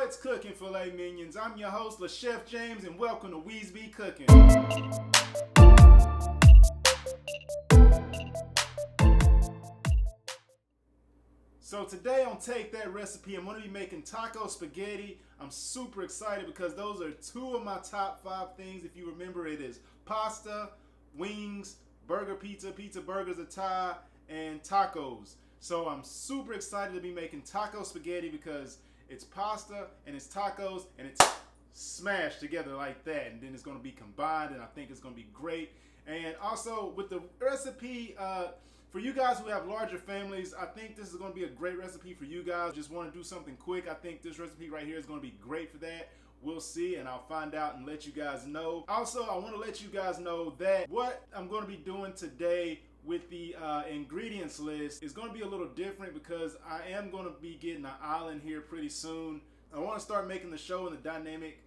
What's cooking, filet minions? I'm your host, Le Chef James, and welcome to Weez Be Cooking. So today on Take That Recipe, I'm going to be making taco spaghetti. I'm super excited because those are two of my top 5 things. If you remember, it is pasta, wings, burger pizza, pizza burgers, a Thai, and tacos. So I'm super excited to be making taco spaghetti because it's pasta and it's tacos and it's smashed together like that, and then it's going to be combined, and I think it's going to be great. And also with the recipe, for you guys who have larger families, I think this is going to be a great recipe for you guys. Just want to do something quick. I think this recipe right here is going to be great for that. We'll see, and I'll find out and let you guys know. Also, I want to let you guys know that what I'm going to be doing today with the ingredients list is going to be a little different because I am going to be getting an island here pretty soon. I want to start making the show and the dynamic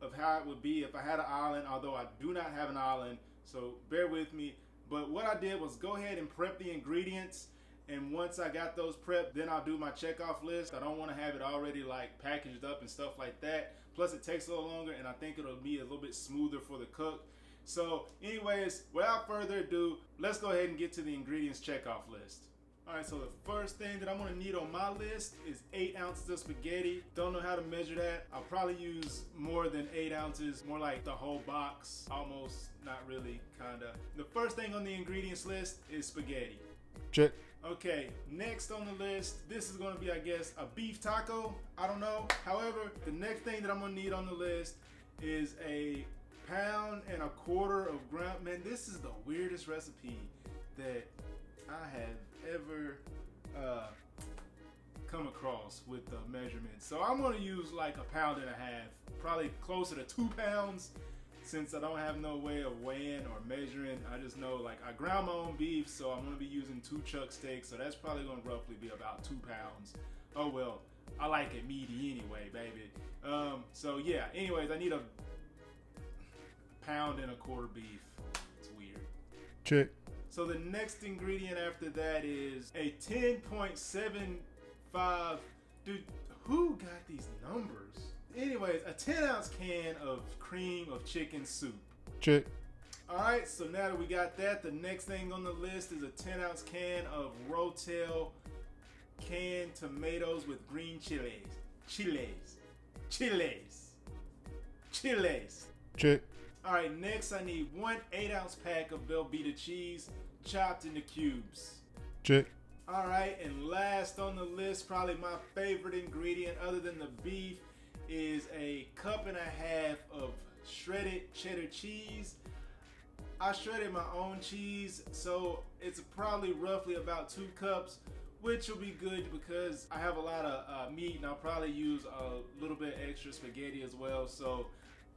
of how it would be if I had an island, although I do not have an island, so bear with me. But what I did was go ahead and prep the ingredients, and once I got those prepped, then I'll do my checkoff list. I don't want to have it already like packaged up and stuff like that. Plus it takes a little longer, and I think it'll be a little bit smoother for the cook. So anyways, without further ado, let's go ahead and get to the ingredients checkoff list. Alright, so the first thing that I'm going to need on my list is 8 ounces of spaghetti. Don't know how to measure that. I'll probably use more than 8 ounces, more like the whole box. Almost, not really, kinda. The first thing on the ingredients list is spaghetti. Check. Okay, next on the list, this is going to be, I guess, a beef taco. I don't know. However, the next thing that I'm going to need on the list is a 1.25 pounds of ground. Man, this is the weirdest recipe that I have ever come across with the measurements. So I'm going to use like 1.5 pounds, probably closer to 2 pounds, since I don't have no way of weighing or measuring. I just know like I ground my own beef, so I'm going to be using 2 chuck steaks, so that's probably going to roughly be about 2 pounds. Oh well, I like it meaty anyway, baby. So yeah, anyways, I need a 1.25 pounds beef. It's weird. Check. So the next ingredient after that is a 10.75. Dude, who got these numbers? Anyways, a 10-ounce can of cream of chicken soup. Check. Alright, so now that we got that, the next thing on the list is a 10-ounce can of R-otel canned tomatoes with green chilies. Chilies. Check. Alright, next I need 1 8-ounce pack of Velveeta cheese chopped into cubes. Check. Alright, and last on the list, probably my favorite ingredient other than the beef, is a 1.5 cups of shredded cheddar cheese. I shredded my own cheese, so it's probably roughly about 2 cups, which will be good because I have a lot of meat, and I'll probably use a little bit extra spaghetti as well, so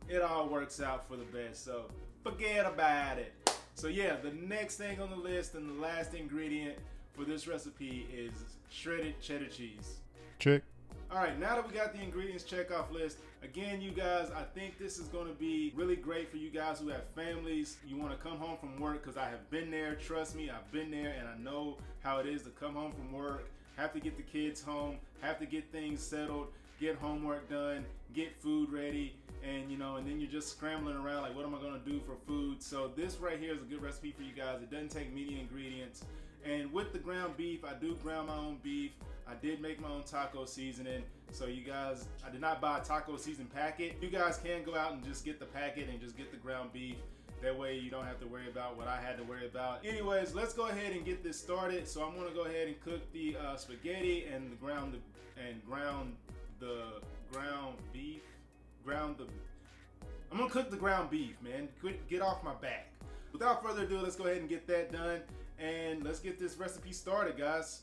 it all works out for the best, so forget about it. So yeah, the next thing on the list and the last ingredient for this recipe is shredded cheddar cheese. Check. Alright, now that we got the ingredients checkoff list, again you guys, I think this is going to be really great for you guys who have families. You want to come home from work, because I have been there, trust me, I've been there, and I know how it is to come home from work, have to get the kids home, have to get things settled, get homework done, get food ready, and and then you're just scrambling around like, what am I going to do for food? So this right here is a good recipe for you guys. It doesn't take many ingredients. And with the ground beef, I do ground my own beef. I did make my own taco seasoning. So you guys, I did not buy a taco season packet. You guys can go out and just get the packet and just get the ground beef. That way you don't have to worry about what I had to worry about. Anyways, let's go ahead and get this started. So I'm going to go ahead and cook the spaghetti and ground the ground beef. I'm gonna cook the ground beef, man. Get off my back. Without further ado, let's go ahead and get that done, and let's get this recipe started, guys.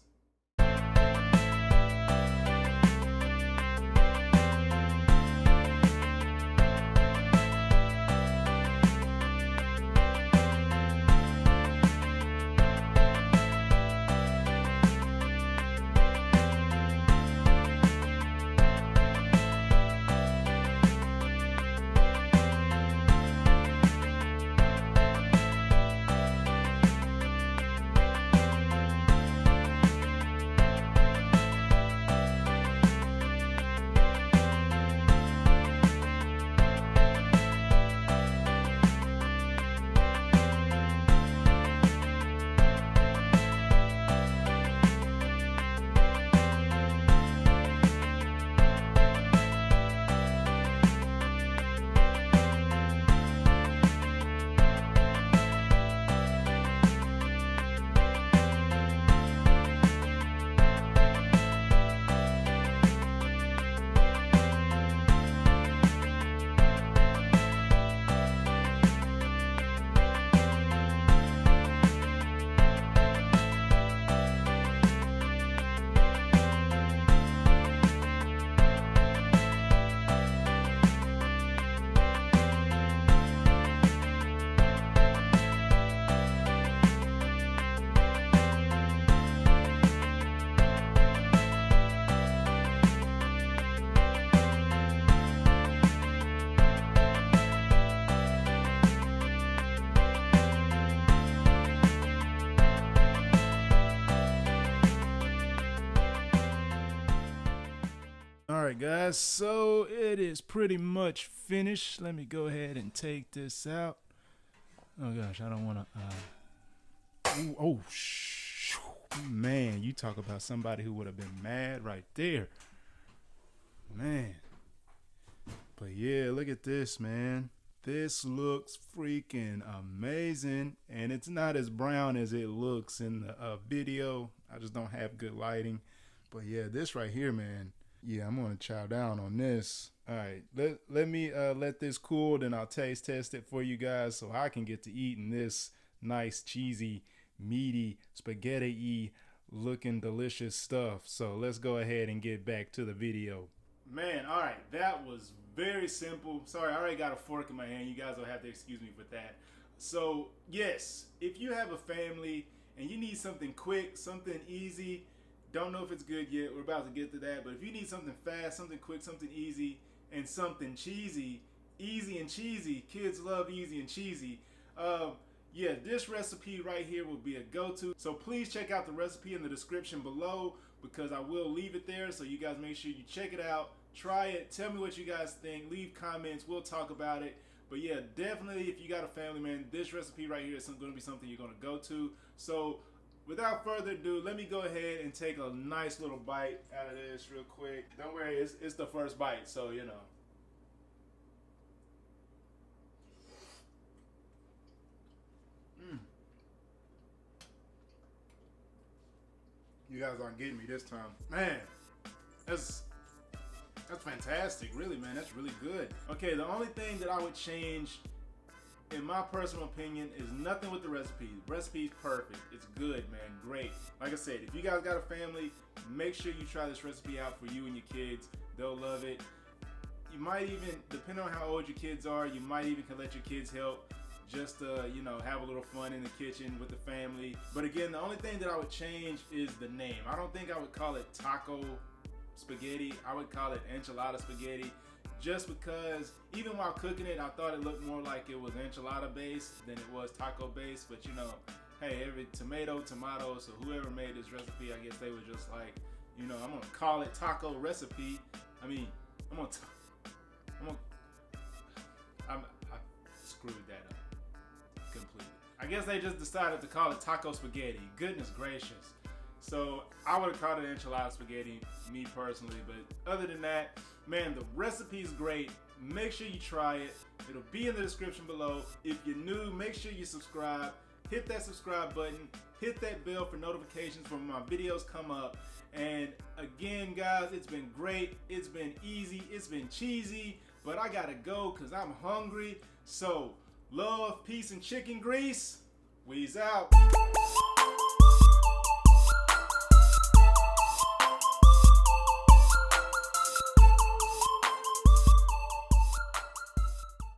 Alright guys, so it is pretty much finished. Let me go ahead and take this out. Oh gosh, I don't want to man, you talk about somebody who would have been mad right there. Man. But yeah, look at this, man. This looks freaking amazing, and it's not as brown as it looks in the video. I just don't have good lighting. But yeah, this right here, man. Yeah, I'm gonna chow down on this. All right, let me let this cool, then I'll taste test it for you guys so I can get to eating this nice, cheesy, meaty, spaghetti-y looking delicious stuff. So let's go ahead and get back to the video. Man, all right, that was very simple. Sorry, I already got a fork in my hand. You guys will have to excuse me for that. So yes, if you have a family and you need something quick, something easy, don't know if it's good yet, we're about to get to that, but if you need something fast, something quick, something easy, and something cheesy, easy and cheesy, kids love easy and cheesy, yeah, this recipe right here will be a go-to. So please check out the recipe in the description below, because I will leave it there, so you guys make sure you check it out, try it, tell me what you guys think, leave comments, we'll talk about it. But yeah, definitely if you got a family, man, this recipe right here is going to be something you're going to go to. So without further ado, let me go ahead and take a nice little bite out of this real quick. Don't worry, it's the first bite, so you know. You guys aren't getting me this time. Man, that's fantastic, really, man. That's really good. Okay, the only thing that I would change, in my personal opinion, is nothing with the recipe. The recipe's perfect. It's good, man. Great. Like I said, if you guys got a family, make sure you try this recipe out for you and your kids. They'll love it. You might even, depending on how old your kids are, you might even can let your kids help. Just to, you know, have a little fun in the kitchen with the family. But again, the only thing that I would change is the name. I don't think I would call it taco spaghetti. I would call it enchilada spaghetti, just because even while cooking it, I thought it looked more like it was enchilada based than it was taco based. But you know, hey, every tomato, so whoever made this recipe, I guess they were just like, you know, I'm gonna call it taco recipe. I mean, I screwed that up completely. I guess they just decided to call it taco spaghetti. Goodness gracious. So I would have called it enchilada spaghetti, me personally. But other than that, man, the recipe's great. Make sure you try it. It'll be in the description below. If you're new, make sure you subscribe. Hit that subscribe button. Hit that bell for notifications when my videos come up. And again, guys, it's been great. It's been easy. It's been cheesy. But I gotta go because I'm hungry. So, love, peace, and chicken grease. We's out.